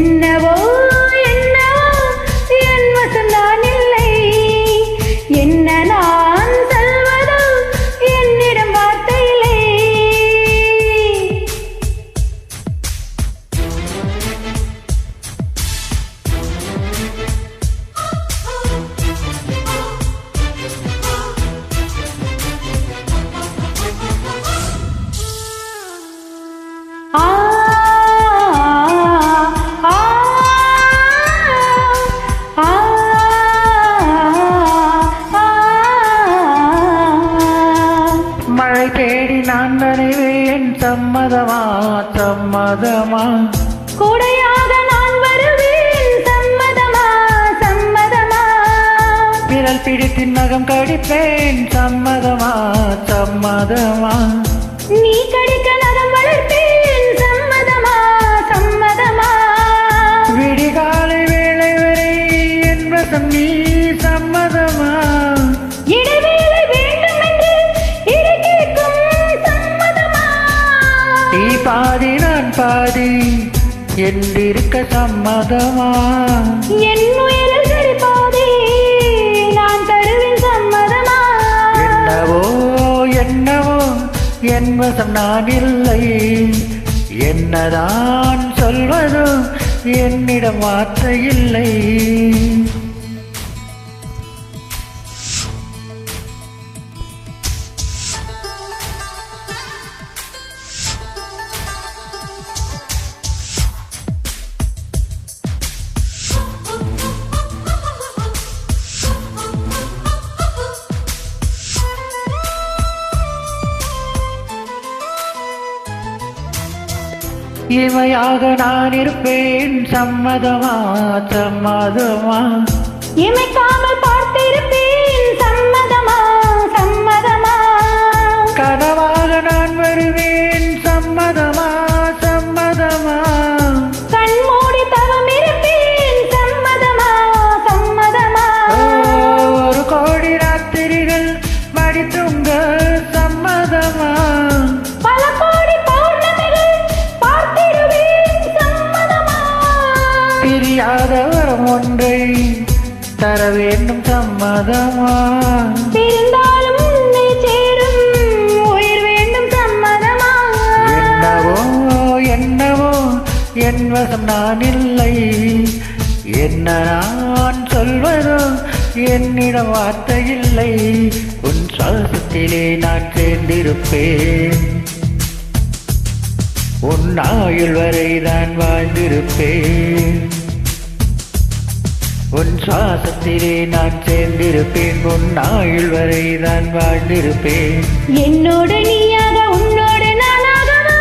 என்னவோ என்னவோ என் வசம் நான் இல்லை. என்ன நான் சொல்வதோ என்னிடம் வார்த்தை இல்லை. மழை தேடி நான் நனைவேன், சம்மதமா சம்மதமா? கூடையாக நான் வருவேன், சம்மதமா சம்மதமா? விரல் பிடித்து நகம் கடிப்பேன், சம்மதமா சம்மதமா? நீ கடிக்க நகம் வளர்ப்பேன், சம்மதமா சம்மதமா? விடிகாலை வேளை வரை என் வசம் நீ, சம்மதமா? இடைவேளை வேண்டும் என்று இடை கேட்கும், சம்மதமா? நீ பாதி நான் பாதி என்றிருக்க, சம்மதமா? என் முயலில் சரி பாதி நான் தருவேன், சம்மதமா? என்னவோ என்னவோ என் வசம் நான் இல்லை. என்னதான் சொல்வதோ என்னிடம் வார்த்தை இல்லை. இமையாக நான் இருப்பேன், சம்மதமா சம்மதமா? இமைக்காமல் பார்த்திருப்பேன், சம்மதமா சம்மதமா? கனவாக நான் வருவேன், சம்மதமா சம்மதமா? கண்மூடி தவம் இருப்பேன், சம்மதமா சம்மதமா? ஒரு கோடி ராத்திரிகள் மடித்துங்க, சம்மதமா? பல கோடி பௌர்ணமிகள் பார்த்திடுவேன், சம்மதமா? பிரியாத வரம் ஒன்றை தர வேண்டும், சம்மதமா? பிரிந்தாலும் உன்னை சேரும் உயிர் வேண்டும், சம்மதமா? என்னவோ என்னவோ என் வசம் நான் இல்லை. என்ன நான் சொல்வதோ என்னிடம் வார்த்தை இல்லை. உன் சுவாசத்திலே நான் சேர்ந்திருப்பேன், உன் ஆயுள் வரை நான் வாழ்ந்திருப்பேன். உன் சுவாசத்திலே நான் சேர்ந்திருப்பேன், உன் ஆயுள் வரை நான் வாழ்ந்திருப்பேன். என்னோடு நீயாக உன்னோடு நானாகவா?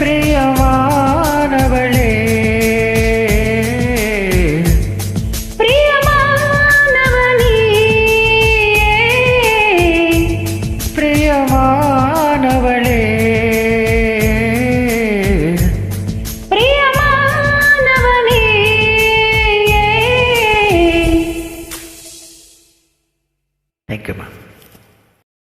பிரியமா